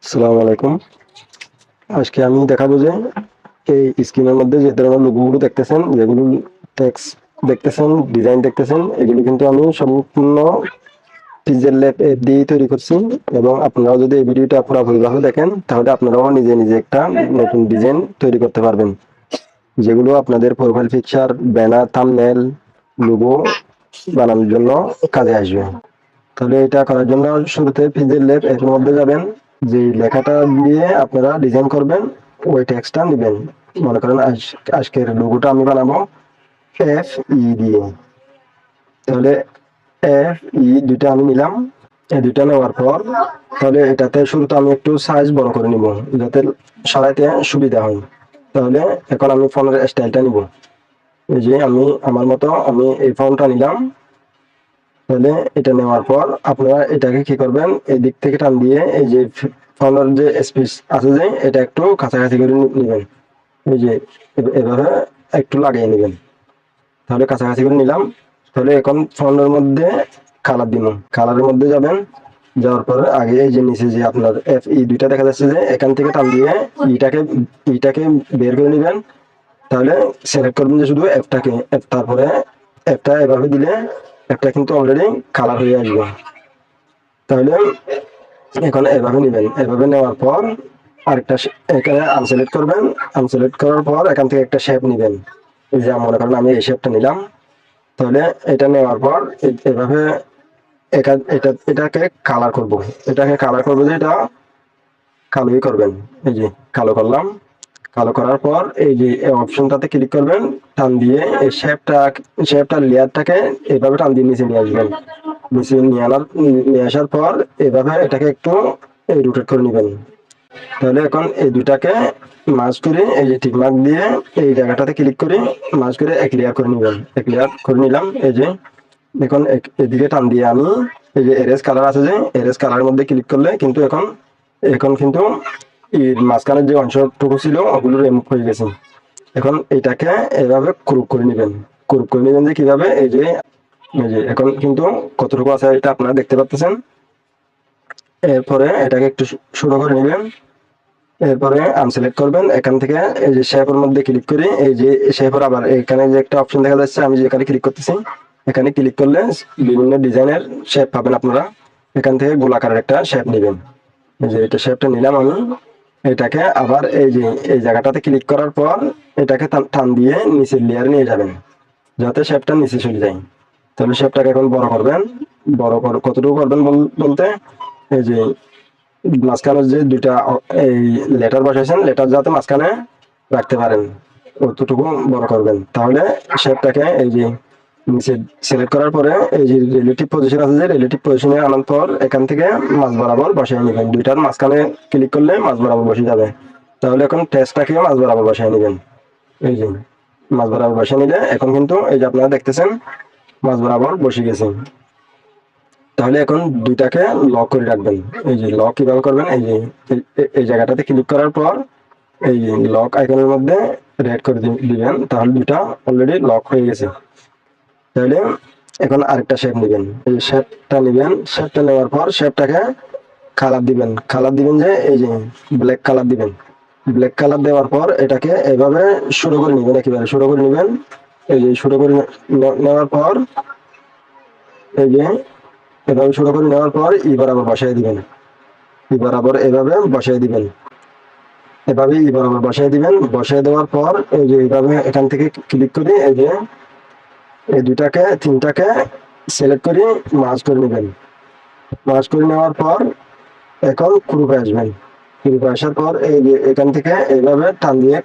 আসসালামু আলাইকুম। আজকে আমি দেখাবো যে এই স্ক্রিনের মধ্যে যে ধরনের লোগোগুলো দেখতেছেন, যেগুলো টেক্সট দেখতেছেন, ডিজাইন দেখতেছেন, এগুলো কিন্তু আমি সম্পূর্ণ পিক্সেল ল্যাব অ্যাপ দিয়ে তৈরি করছি। এবং আপনারাও যদি এই ভিডিওটা পুরোপুরিভাবে দেখেন, তাহলে আপনারাও নিজে নিজে একটা নতুন ডিজাইন তৈরি করতে পারবেন, যেগুলো আপনাদের profile picture, banner, thumbnail, logo বানানোর জন্য কাজে আসবে। তাহলে এটা করার জন্য শুরুতে পিক্সেল ল্যাব এর মধ্যে যাবেন। যে লেখাটা দিয়ে আপনারা ডিজাইন করবেন, ওই টেক্সটটা নেবেন। মনে করেন আজকের লোগোটা আমি বানাবো এফ ই দিয়ে। তাহলে এফ ই দুইটা আমি নিলাম। এই দুইটা নেওয়ার পর তাহলে এটাতে শুরুতে আমি একটু সাইজ বড় করে নিব, যাতে সরাইতে সুবিধা হয়। তাহলে এখন আমি ফোনের স্টাইলটা নিব। এই যে আমি আমার মতো আমি এই ফোনটা নিলাম। তাহলে এটা নেওয়ার পর আপনারা এটাকে কি করবেন, এই দিক থেকে টান দিয়ে এই যে ফোনের যে স্পেস আছে যে এটা একটু কাছাকাছি করে নেবেন। এই যে এভাবে একটু লাগিয়ে নেবেন। তাহলে কাছাকাছি করে নিলাম। তাহলে এখন ফোনের মধ্যে কালার দিব। কালারের মধ্যে যাবেন, যাওয়ার পরে আগে এই যে নিচে যে আপনার এফ ই দুইটা দেখা যাচ্ছে যে এখান থেকে টান দিয়ে ইটাকে বের করে নেবেন। তাহলে সিলেক্ট করবেন যে শুধু এফটাকে, তারপরে এফটা এভাবে দিলে এফটা কিন্তু অলরেডি কালার হয়ে আসবে। তাহলে এখন এভাবে নেবেন। এভাবে নেওয়ার পর আরেকটা এখানে আনসিলেক্ট করবেন। আনসিলেক্ট করার পর এখান থেকে একটা শেপ নেবেন। এই যে মনে করেন আমি এই শেপটা নিলাম। তাহলে এটা নেওয়ার পর এভাবে এটাকে কালার করব। এটাকে কালার করবো যে এটা কালোই করবেন। এই যে কালো করলাম। কালো করার পর এই যে অপশনটাতে ক্লিক করবেন, টান দিয়ে এই শেপটা লেয়ারটাকে এইভাবে টান দিয়ে নিচে নিয়ে আসবেন। নিচে নিয়ে আসার পর এভাবে এটাকে একটু রোটেট করে নেবেন। তাহলে এখন এই দুটাকে মার্জ করে এই যে টিক মার্ক দিয়ে এই জায়গাটাতে ক্লিক করে মার্জ করে এক লেয়ার করে নেবেন। এক লেয়ার করে নিলাম। এই যে এখন এদিকে টান দিয়ে আমি এই যে এরেজ কালার আছে যে এরেজ কালারের মধ্যে ক্লিক করলে কিন্তু এখন এখন কিন্তু এর মাঝখানের যে অংশটুকু ছিল ওগুলো রিমুভ হয়ে গেছে। এখন এটাকে এভাবে ক্রপ করে নেবেন। ক্রপ করে নেবেন যে কিভাবে, এই যে এখন কিন্তু কতটুকু আছে এটা আপনারা দেখতে পাচ্ছেন। এরপরে এটাকে একটু ছোট করে নেবেন। এরপরে আনসিলেক্ট করবেন। এখান থেকে এই যে শেপের মধ্যে ক্লিক করে এই যে শেপের আবার এখানে যে একটা অপশন দেখা যাচ্ছে, আমি যে এখানে ক্লিক করতেছি, এখানে ক্লিক করলে বিভিন্ন ডিজাইনের শেপ পাবেন আপনারা। এখান থেকে গোলাকারের একটা শেপ নেবেন। এই যে এটা শেপটা নিলাম আমি। এটাকে আবার এই যে এই জায়গাটাতে ক্লিক করার পর এটাকে টান দিয়ে নিচের লেয়ারে নিয়ে যাবেন, যাতে শেপটা নিচে চলে যায়। তাহলে শেপটাকে এখন বড় করবেন। কতটুকু করবেন বলতে এই যে মাঝখানে যে দুইটা এই লেটার বসাইছেন, লেটার যাতে মাঝখানে রাখতে পারেন অতটুকু বড় করবেন। তাহলে শেপটাকে এই যে নিচে সিলেক্ট করার পরে এই যে রিলেটিভ পজিশন আছে যে রিলেটিভ পজিশনে আনার পর এখান থেকে মাঝ বরাবর বসাই নেবেন। দুইটার মাঝখানে ক্লিক করলে মাঝ বরাবর বসে যাবে। তাহলে এখন টেক্সটটাকে মাঝ বরাবর বসাই নেবেন। এই যে মাঝ বরাবর বসে নিলে এখন কিন্তু এই যে আপনারা দেখতেছেন মাঝ বরাবর বসে গেছে। তাহলে এখন দুইটাকে লক করে রাখবেন। এই যে লক কিভাবে করবেন, এই যে এই জায়গাটাতে ক্লিক করার পর এই যে লক আইকনের মধ্যে রেড করে দিবেন। তাহলে দুইটা অলরেডি লক হয়ে গেছে। তাহলে এখন আরেকটা শেপ নেবেন। এই শেপটা নেবেন। শেপটা নেওয়ার পর শেপটাকে কালার দিবেন। কালার দিবেন যে এই যে ব্ল্যাক কালার দিবেন। ব্ল্যাক কালার দেওয়ার পর এটাকে এভাবে শুরু করে নেবেন। একেবারে শুরু করে নেবেন। এই যে শুরু করে নেওয়ার পর এই যে এভাবে শুরু করে নেওয়ার পর ই বরাবর বসাই দিবেন। ই বরাবর এভাবে বসাই দিবেন। এভাবে ই বরাবর বসাই দিবেন। বসাই দেওয়ার পর এই যে এইভাবে এখান থেকে ক্লিক করে এই যে এই তিনটাকে সিলেক্ট করে মার্জ করে নেবেন। মার্জ করে নেওয়ার পর এখন গ্রুপে আসবেন। গ্রুপে আসার পর এই যে এখান থেকে এইভাবে টান দিয়ে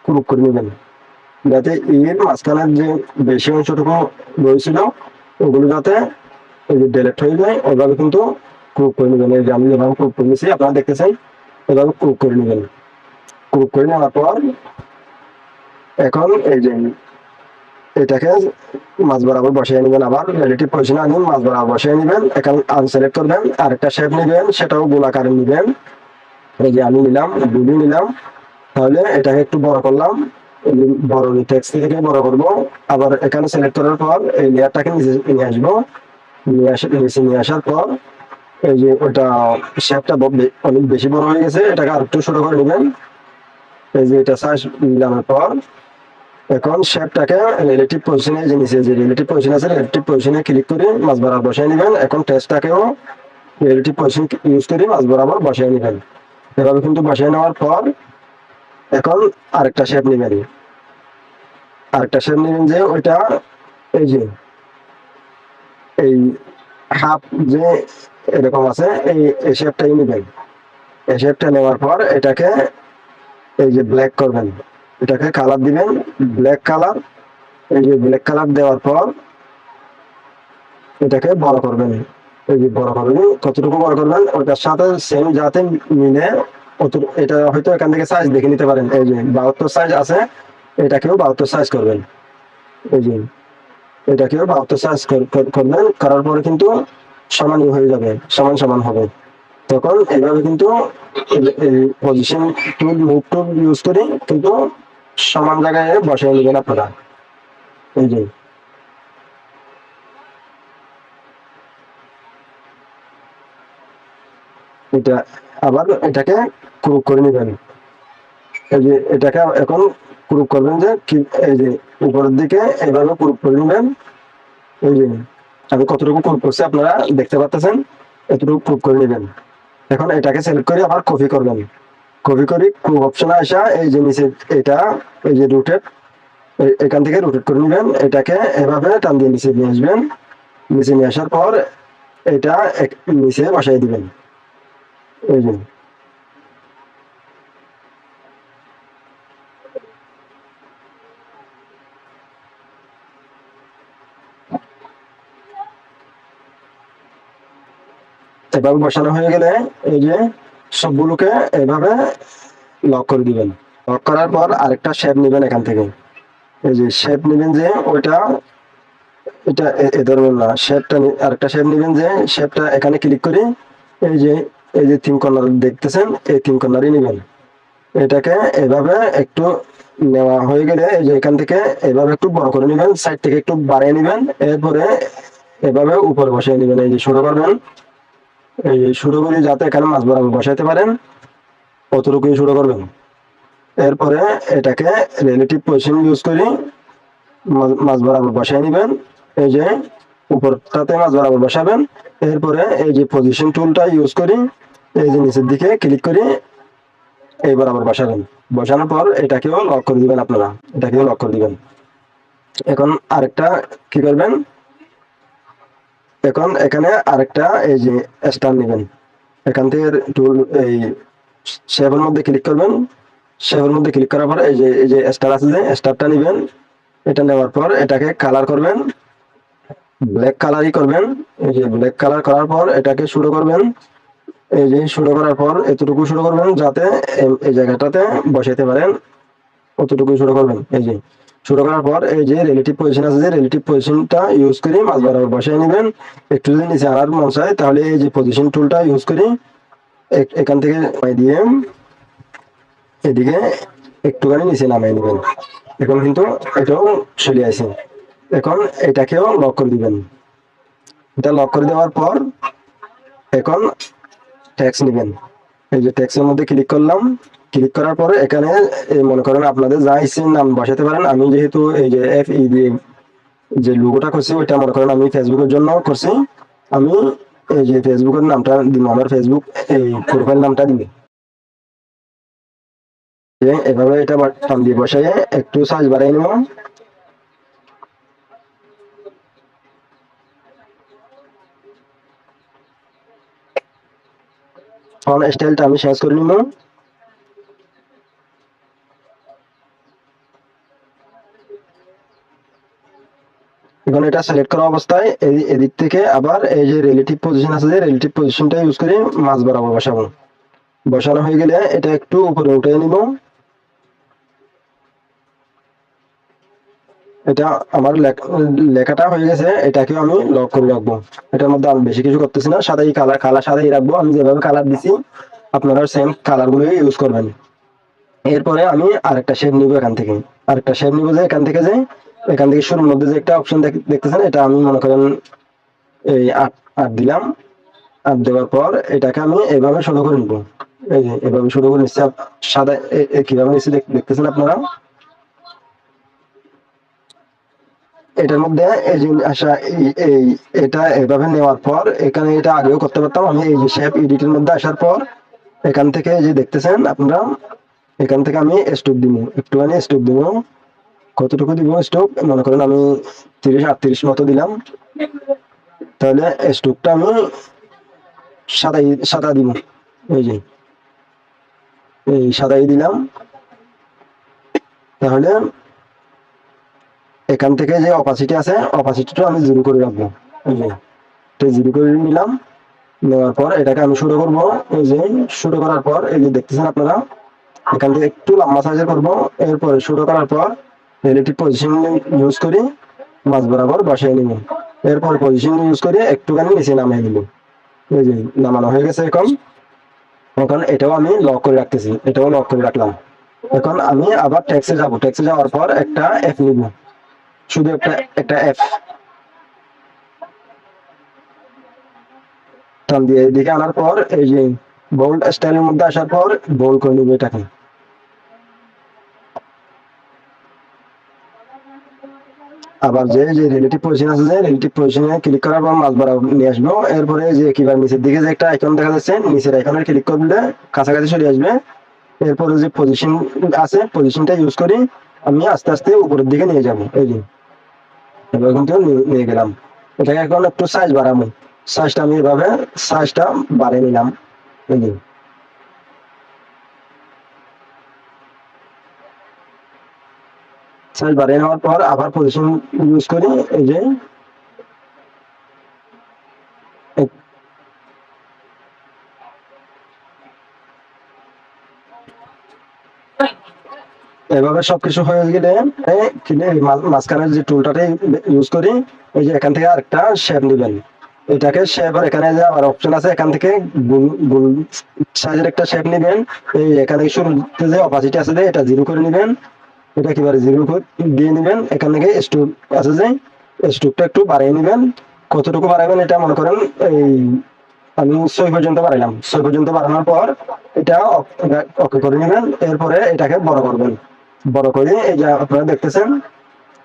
গ্রুপ করে নেবেন, যাতে এর মাঝখানের যে বেশি অংশটুকু রয়েছিল ওগুলো যাতে এই যে ডিলেট হয়ে যায়। ওইভাবে কিন্তু গ্রুপ করে নেবেন। এই যে আমি যেভাবে গ্রুপ করে নিয়েছি আপনারা দেখতেছেন, এভাবে গ্রুপ করে নেবেন। গ্রুপ করে নেওয়ার পর এখন এই যে এটাকে মাঝ বরাবর বসিয়ে নেবেন। আবার রিলেটিভ পজিশনে আনুন, মাঝ বরাবর বসিয়ে নেবেন। এখন আনসিলেক্ট করবেন, আরেকটা শেপ নেবেন, সেটাও গোলাকারে নেবেন। এই যে আমি নিলাম, ব্লু নিলাম। তাহলে এটাকে একটু বড় করলাম। বড় টেক্সট থেকে বড় করব। আবার এখানে সিলেক্ট করার পর এই লেয়ারটাকে নিচে নিয়ে আসবো। নিচে নিয়ে আসার পর এই যে ওটা শেপটা অনেক বেশি বড় হয়ে গেছে, এটাকে আর একটু ছোট করে নেবেন। এই যে এটা সাইজ মিলানোর পর এখন শেপটাকে রিলেটিভ পজিশনে, যে নিচে যে রিলেটিভ পজিশন আছে রিলেটিভ পজিশনে ক্লিক করে মাছ বরাবর বসায় নেবেন। এখন টেস্টটাকেও রিলেটিভ পজিশন ইউজ করে মাছ বরাবর বসায় নেবেন। এভাবে কিন্তু বসায় নেওয়ার পর এখন আরেকটা শেপ নেবেন। আরেকটা শেপ নেবেন যে ওইটা এই যে এই হাফ যে এরকম আছে এই শেপটাই নেবেন। এই শেপটা নেওয়ার পর এটাকে এই যে ব্ল্যাক করবেন, এটাকে কালার দিবেন ব্ল্যাক কালার। এই যে ব্ল্যাক কালার দেওয়ার পর এটাকে বড় করবেন। এই যে বড় করবেন, কতটুকু বড় করবেন ওটার সাথে সেম যাতে মিলে এটা হয়তো এখান থেকে সাইজ দেখে নিতে পারেন। এই যে 72 সাইজ আছে, এটাকেও 72 সাইজ করবেন। এই যে এটাকেও 72 সাইজ করবেন, করার পরে কিন্তু সমানই হয়ে যাবে, সমান সমান হবে। তখন এইভাবে কিন্তু এই পজিশন টুল, মুভ টুল ইউজ করে কিন্তু সমান জায়গায় বসায় নেবেন আপনারা। এই যে এটা আবার এটাকে ক্রপ করে নেবেন। এই যে এটাকে এখন ক্রপ করবেন যে কি, এই যে উপরের দিকে এইভাবে ক্রপ করে নেবেন। এই যে আমি কতটুকু ক্রপ করছি আপনারা দেখতে পাচ্ছেন, এতটুকু ক্রপ করে নেবেন। এখন এটাকে সিলেক্ট করে আবার কপি করবেন। কপি করে ক্রপ অপশনে আসা এই যে নিচে এটা এই যে রোটেট, এখান থেকে রোটেট করে নেবেন। এটাকে এভাবে টান দিয়ে নিচে নিয়ে আসবেন। নিচে নিয়ে আসার পর এটা নিচে বসাই দিবেন। এই যে এভাবে বসানো হয়ে গেলে এই যে সবগুলোকে এভাবে লক করে দিবেন। লক করার পর আরেকটা শেপ নেবেন এখান থেকে। এই যে শেপ নেবেন যে ওইটা এটা এ ধরনের না, শেপটা আরেকটা শেপ নেবেন যে শেপটা এখানে ক্লিক করে এই যে এই যে তিন কর্নার দেখতেছেন, এই তিন কর্নারই নেবেন। এটাকে এভাবে একটু নেওয়া হয়ে গেলে এই যে এখান থেকে এভাবে একটু বড় করে নেবেন, সাইড থেকে একটু বাড়িয়ে নেবেন। এরপরে এভাবে উপরে বসিয়ে নেবেন। এই যে শুরু করবেন, এই যে শুরু করে যাতে এখানে মাছ বরাবর বসাইতে পারেন অতটুকুই শুরু করবেন। এরপরে এটাকে রিলেটিভ পজিশন ইউজ করে মাছ বরাবর বসায় নেবেন। এই যে উপরটাতে মাছ বরাবর বসাবেন। এরপরে এই যে পজিশন টুলটা ইউজ করি এই যে নিচের দিকে ক্লিক করে এই বরাবর বসাবেন। বসানোর পর এটাকেও লক করে দিবেন আপনারা, এটাকেও লক করে দিবেন। এখন আরেকটা কি করবেন, এখন এখানে আরেকটা এই যে স্টার নেবেন। এখান থেকে টুল এই শেপের মধ্যে ক্লিক করবেন। শেপের মধ্যে ক্লিক করার পর এই যে স্টার আছে, যে স্টারটা নেবেন। এটা নেওয়ার পর এটাকে কালার করবেন, ব্ল্যাক কালারই করবেন। এই যে ব্ল্যাক কালার করার পর এটাকে শুরু করবেন। এই যে শুরু করার পর এতটুকু শুরু করবেন যাতে এই জায়গাটাতে বসাইতে পারেন, অতটুকু শুরু করবেন। এই যে শুরু করার পর এই যে রিলেটিভ পজিশন আছে, যে রিলেটিভ পজিশনটা ইউজ করে মাছ বরাবর বসাই নেবেন। একটু যদি নিচে আনার মন চায় তাহলে এই যে পজিশন টুলটা ইউজ করি এখান থেকে দিয়ে এদিকে একটুখানি নিচে নামিয়ে নেবেন। এখন কিন্তু এটাও চলে আসে। এখন এটাকেও লক করে দিবেন। এটা লক করে দেওয়ার পর এখন ট্যাক্স নেবেন। এই যে ট্যাক্সের মধ্যে ক্লিক করলাম। ক্লিক করার পরে এখানে মনে করেন আপনাদের যা ইচ্ছে নাম বসাতে পারেন। আমি যেহেতু এই যে যে লোগোটা করছি ওইটা মনে করেন আমি ফেসবুকের জন্য করছি, আমি এই যে ফেসবুকের নামটা দিব, আমার ফেসবুক এই প্রোফাইল নামটা দিব। এভাবে এটা টান দিয়ে বসাইয়ে একটু সাইজ বাড়াই নেব। ফন্ট স্টাইলটা আমি চেঞ্জ করে নিব। এখন এটা সিলেক্ট করা অবস্থায় এদিক থেকে আবার এই যে রিলেটিভ পজিশন আছে, যে রিলেটিভ পজিশনটা ইউজ করে মাছ বরাবর বসাবো। বসানো হয়ে গেলে এটা একটু উপরে উঠে নিব। এটা আমার লেখাটা হয়ে গেছে, এটাকে আমি লক করে রাখবো। এটার মধ্যে আমি বেশি কিছু করতেছি না, সাদাই কালার সাদাই রাখবো। আমি যেভাবে কালার দিছি আপনারা সেম কালার গুলো ইউজ করবেন। এরপরে আমি আরেকটা শেপ নিব এখান থেকে, আরেকটা শেপ নিব যে এখান থেকে শুরুর মধ্যে যে একটা অপশন দেখতেছেন, এটা আমি মনে করেন এই 8 দিলাম। আর দেওয়ার পর এটাকে আমি এভাবে শুরু করে নিবো। এই যে এভাবে শুরু করে নিচ্ছি সাদা কিভাবে নিচ্ছি দেখতেছেন আপনারা। এটার মধ্যে এই যে আসা এই এটা এভাবে নেওয়ার পর এখানে এটা আগেও করতে পারতাম আমি। এই যে শেপ এডিটের মধ্যে আসার পর এখান থেকে যে দেখতেছেন আপনারা, এখান থেকে আমি স্টোক দিব, একটুখানি স্টোক দিব। কতটুকু দিব স্টোক? মনে করেন আমি 30-38 মতো দিলাম। তাহলে স্টোকটা আমি সাদা দিব। এই যে এই সাদাই দিলাম। তাহলে এখান থেকে যে অপাসিটি আছে অপাসিটিটা আমি জিরো করে রাখবো। এই যে এটা জিরো করে নিলাম। নেওয়ার পর এটাকে আমি শুরু করব। এই যে শুরু করার পর এই যে দেখতেছেন আপনারা, এখান থেকে একটু লম্বা সাইজের করবো। এরপরে শুরু করার পর রিলেটিভ পজিশন ইউজ করি মাঝ বরাবর বসাই নিব। এরপর পজিশন ইউজ করে একটুখানি নিচে নামিয়ে নিব। এই যে নামানো হয়ে গেছে। এখন এখন এটাও আমি লক করে রাখতেছি, এটাও লক করে রাখলাম। এখন আমি আবার ট্যাক্সে যাব। ট্যাক্সে যাওয়ার পর একটা এফ নিব, শুধু একটা এফ টান দিয়ে এদিকে আনার পর এই যে বোল্ড স্টাইলের মধ্যে আসার পর বোল্ড করে নিব এটাকে। আবার যে যে রিলেটিভ পজিশন আছে, যে রিলেটিভ পজিশনে ক্লিক করার পর মাছ বরাবর নিয়ে আসবো। এরপরে যে কিবার নিচের দিকে যে একটা আইকন দেখা যাচ্ছে, নিচের আইকনে ক্লিক করলে কাছাকাছি চলে আসবে। এরপরে যে পজিশন আছে পজিশনটা ইউজ করি আমি আস্তে আস্তে উপরের দিকে নিয়ে যাব। এই যে এবার কিন্তু নিয়ে গেলাম। এটাকে এখন একটু সাইজ বাড়াবো। সাইজটা আমি এভাবে সাইজটা বাড়িয়ে নিলাম। এই যে সাইজ বাড়িয়ে নেওয়ার পর আবার পজিশন ইউজ করি। এই যে এভাবে সবকিছু হয়ে গেলে মাঝখানের যে টুলটাতে ইউজ করি। এই যে এখান থেকে আরেকটা শেপ নেবেন। এটাকে শেপ, আর এখানে যে আবার অপশন আছে এখান থেকে গুল সাইজের একটা শেপ নেবেন। এই এখান থেকে শুরুতে যে অপাসিটি আছে যে এটা জিরো করে নেবেন। এটা একেবারে জিরো দিয়ে নেবেন। এখান থেকে স্টোক আছে যে স্টোকটা একটু বাড়িয়ে নেবেন। কতটুকু বাড়াবেন এটা মনে করেন এই আমি 6 পর্যন্ত বাড়াইলাম। 6 পর্যন্ত বাড়ানোর পর এটা ওকে করে নেবেন। এরপরে এটাকে বড় করবেন। বড় করে এই যে আপনারা দেখতেছেন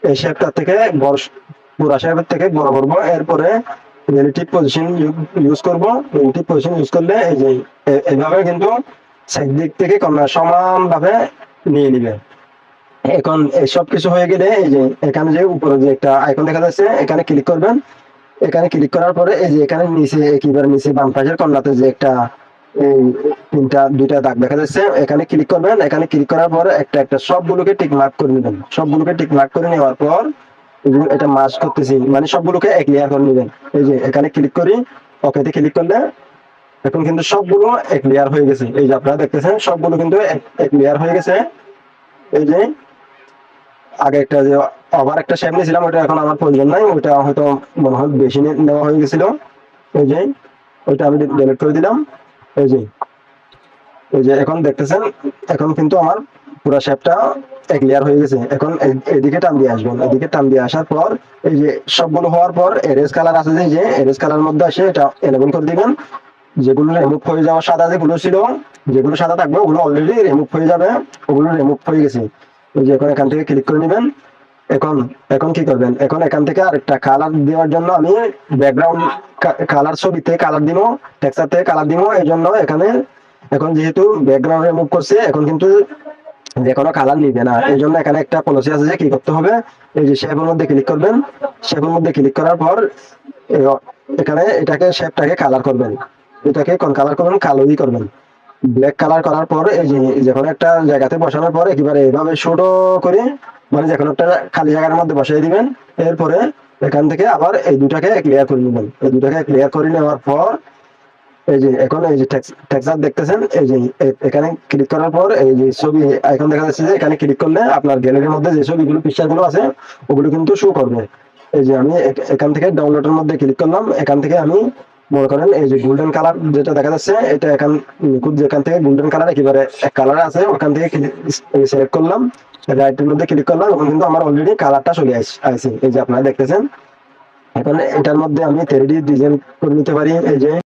এই শেপটা থেকে বড়, পুরা শেপের থেকে বড় করব। এরপরে রিলেটিভ পজিশন ইউজ করব। রিলেটিভ পজিশন ইউজ করলে এই যে এইভাবে কিন্তু সাইড দিক থেকে কর্নার সমানভাবে নিয়ে নিবে। এখন এই সব কিছু হয়ে গেলে এই যে এখানে যে উপরে যে একটা আইকন দেখা যাচ্ছে এখানে ক্লিক করবেন। এখানে ক্লিক করার পরে এই যে এখানে নিচে একেবারে নিচে বাম পাশের কর্নারতে যে একটা এই দুইটা দাগ দেখা যাচ্ছে এখানে ক্লিক করবেন। এখানে ক্লিক করার পরে একটা একটা সবগুলোকে টিক মার্ক করে নেবেন। সবগুলোকে টিক মার্ক করে নেওয়ার পর এটা মার্জ করতেছি মানে সবগুলোকে এক লেয়ার করে নেবেন। এই যে এখানে ক্লিক করি, ওকেতে ক্লিক করলে এখন কিন্তু সবগুলো এক লেয়ার হয়ে গেছে। এই যে আপনারা দেখতেছেন সবগুলো কিন্তু এক লেয়ার হয়ে গেছে। এই যে আগে একটা যে আবার একটা শেপ নিয়েছিলাম ওটা এখন আমার প্রয়োজন নাই, ওটা হয়তো মনে হয় বেশি নেওয়া হয়ে গেছিল। এই যে ওইটা আমি ডিলিট করে দিলাম। এই যে এই যে এখন দেখতেছেন এখন কিন্তু আমার পুরো শেপটা এক লেয়ার হয়ে গেছে। এখন এদিকে টান দিয়ে আসবেন। এদিকে টান দিয়ে আসার পর এই যে সবগুলো হওয়ার পর এরেজ কালার আছে যে এরেজ কালার মধ্যে আসে এটা এনেবল করে দিবেন। যেগুলো রিমুভ হয়ে যাওয়া সাদা যেগুলো ছিল, যেগুলো সাদা থাকবে ওগুলো অলরেডি রিমুভ হয়ে যাবে, ওগুলো রিমুভ হয়ে গেছে। এই যে এখন এখান থেকে ক্লিক করে নেবেন। এখন এখন কি করবেন, এখন এখান থেকে আরেকটা কালার দেওয়ার জন্য আমি ব্যাকগ্রাউন্ড কালার ছবিতে কালার দিব, টেক্সচার থেকে কালার দিব। এই জন্য এখানে এখন যেহেতু ব্যাকগ্রাউন্ড রিমুভ করছে এখন কিন্তু যে কোনো কালার নিবে না। এই জন্য এখানে একটা পলিসি আছে যে কি করতে হবে, এই যে শেপের মধ্যে ক্লিক করবেন। শেপের মধ্যে ক্লিক করার পর এখানে এটাকে শেপটাকে কালার করবেন। এটাকে কোন কালার করবেন, কালোই করবেন। ব্ল্যাক কালার করার পর এই যে যখন একটা জায়গাতে বসানোর পর একেবারে এভাবে ছোট করে মানে যখন একটা খালি জায়গার মধ্যে বসিয়ে দিবেন। এরপরে এখান থেকে আবার এই দুটাকে ক্লিয়ার করে নেবেন। এই দুটাকে ক্লিয়ার করে নেওয়ার পর এই যে এখন এই যে টেক্সচার দেখতেছেন, এই যে এখানে ক্লিক করার পর এই যে ছবি আইকন দেখা যাচ্ছে যে এখানে ক্লিক করলে আপনার গ্যালারির মধ্যে যে ছবিগুলো পিকচারগুলো আছে ওগুলো কিন্তু শো করবে। এই যে আমি এখান থেকে ডাউনলোডের মধ্যে ক্লিক করলাম। এখান থেকে আমি মনে করেন এই যে গোল্ডেন কালার যেটা দেখা যাচ্ছে এটা এখান যেখান থেকে গোল্ডেন কালার একেবারে এক কালার আছে ওখান থেকে সিলেক্ট করলাম, রাইটের মধ্যে ক্লিক করলাম। এখন কিন্তু আমার অলরেডি কালারটা চলে আসছে। এই যে আপনারা দেখতেছেন। এখন এটার মধ্যে আমি 3D ডিজাইন করে নিতে পারি। এই যে